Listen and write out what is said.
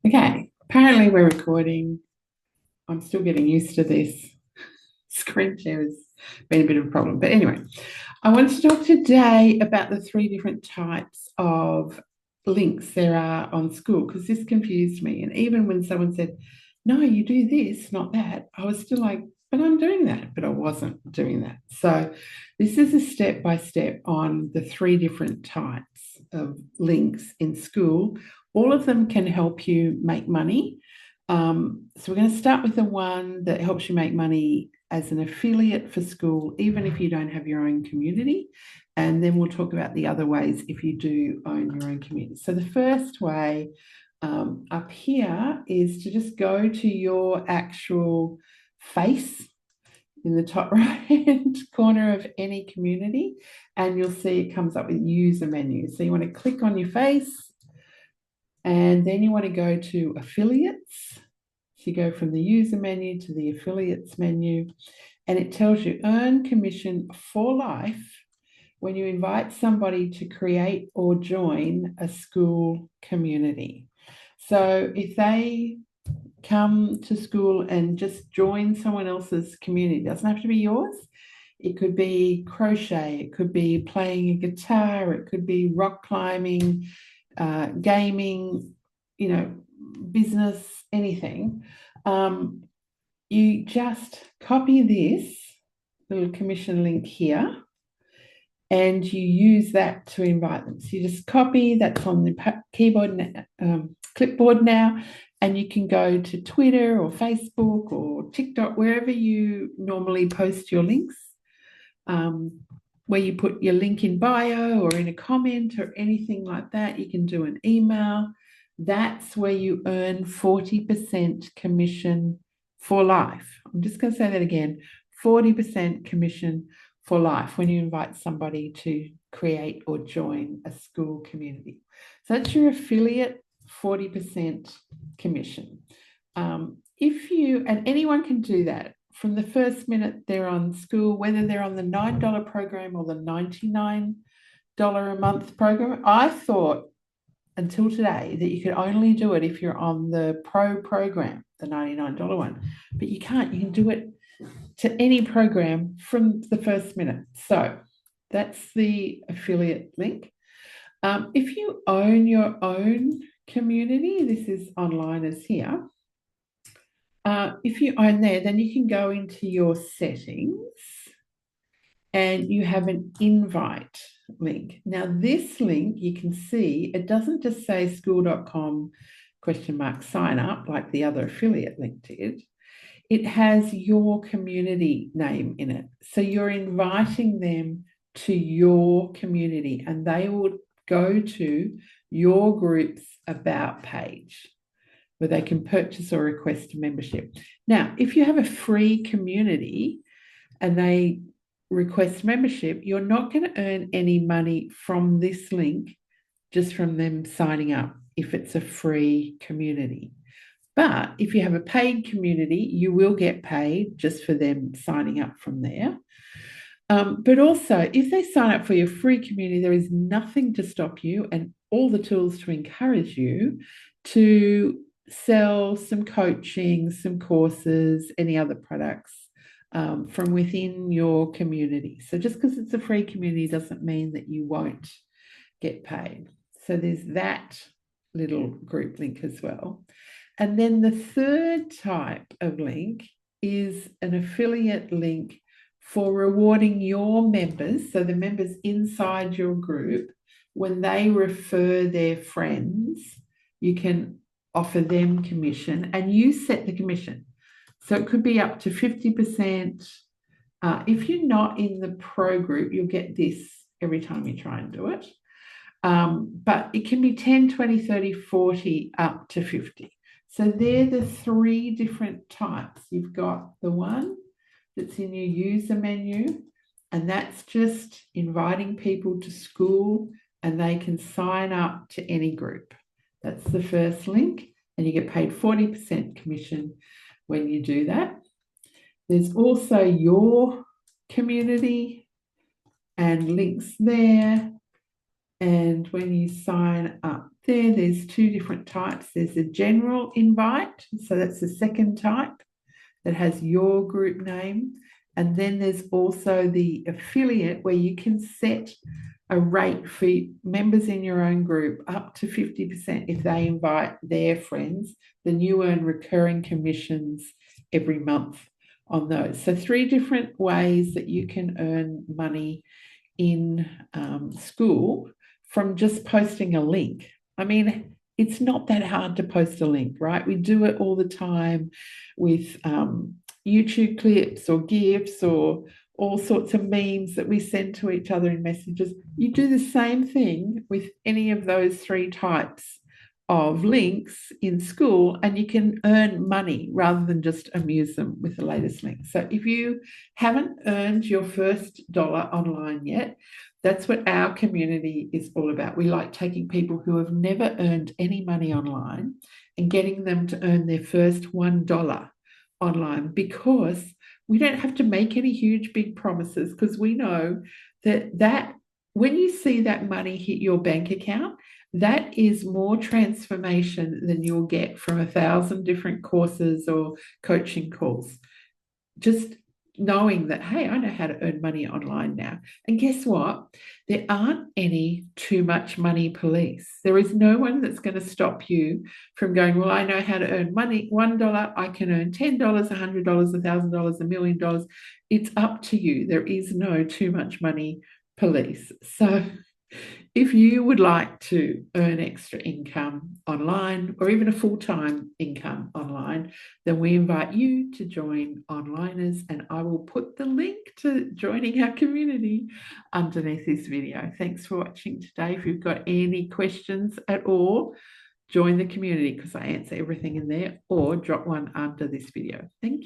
Okay, apparently we're recording. I'm still getting used to this. Screen share has been a bit of a problem. But anyway, I want to talk today about the three different types of links there are on Skool, because this confused me. And even when someone said, no, you do this, not that, I was still like, but I'm doing that, but I wasn't doing that. So this is a step by step on the three different types of links in Skool. All of them can help you make money. So we're going to start with the one that helps you make money as an affiliate for Skool, even if you don't have your own community. And then we'll talk about the other ways if you do own your own community. So the first way up here is to just go to your actual face in the top right hand corner of any community, and you'll see it comes up with user menu. So you want to click on your face, and then you want to go to affiliates. So you go from the user menu to the affiliates menu, and it tells you earn commission for life when you invite somebody to create or join a Skool community. So if they come to Skool and just join someone else's community, it doesn't have to be yours. It could be crochet, it could be playing a guitar, it could be rock climbing, gaming, business, anything. You just copy this little commission link here, and you use that to invite them. So you just copy, that's on the keyboard, clipboard now, and you can go to Twitter or Facebook or TikTok, wherever you normally post your links, where you put your link in bio or in a comment or anything like that. You can do an email. That's where you earn 40% commission for life. I'm just going to say that again, 40% commission for life when you invite somebody to create or join a Skool community. So that's your affiliate 40% commission. And anyone can do that from the first minute they're on Skool, whether they're on the $9 program or the $99 a month program. I thought until today that you could only do it if you're on the pro program, the $99 one, but you can't. You can do it to any program from the first minute. So that's the affiliate link. If you own your own community, this is online as here. If you own there, then you can go into your settings and you have an invite link. Now, this link, you can see, it doesn't just say skool.com sign up like the other affiliate link did. It has your community name in it. So you're inviting them to your community, and they will go to your group's about page where they can purchase or request a membership. Now, if you have a free community and they request membership, you're not going to earn any money from this link just from them signing up if it's a free community. But if you have a paid community, you will get paid just for them signing up from there. But also, if they sign up for your free community, there is nothing to stop you and all the tools to encourage you to sell some coaching, some courses, any other products from within your community. So just because it's a free community doesn't mean that you won't get paid. So there's that little group link as well. And then the third type of link is an affiliate link for rewarding your members, so the members inside your group, when they refer their friends, you can offer them commission and you set the commission. So it could be up to 50%. If you're not in the pro group, you'll get this every time you try and do it. But it can be 10, 20, 30, 40, up to 50. So they're the three different types. You've got the one that's in your user menu, and that's just inviting people to Skool and they can sign up to any group. That's the first link, and you get paid 40% commission when you do that. There's also your community and links there. And when you sign up there's two different types. There's a general invite, so that's the second type that has your group name. And then there's also the affiliate where you can set a rate for members in your own group up to 50% if they invite their friends. Then you earn recurring commissions every month on those. So 3 different ways that you can earn money in Skool from just posting a link. I mean, it's not that hard to post a link, right? We do it all the time with YouTube clips or GIFs or all sorts of memes that we send to each other in messages. You do the same thing with any of those 3 types of links in Skool, and you can earn money rather than just amuse them with the latest link. So if you haven't earned your first dollar online yet, that's what our community is all about. We like taking people who have never earned any money online and getting them to earn their first $1 online, because we don't have to make any huge big promises, because we know that when you see that money hit your bank account, that is more transformation than you'll get from 1,000 different courses or coaching calls. Just knowing that, hey, I know how to earn money online now. And guess what? There aren't any too much money police. There is no one that's going to stop you from going, well, I know how to earn money. $1, I can earn $10, $100, $1,000, $1 million. It's up to you. There is no too much money police. So if you would like to earn extra income online or even a full-time income online, then we invite you to join Onliners, and I will put the link to joining our community underneath this video. Thanks for watching today. If you've got any questions at all, join the community because I answer everything in there, or drop one under this video. Thank you.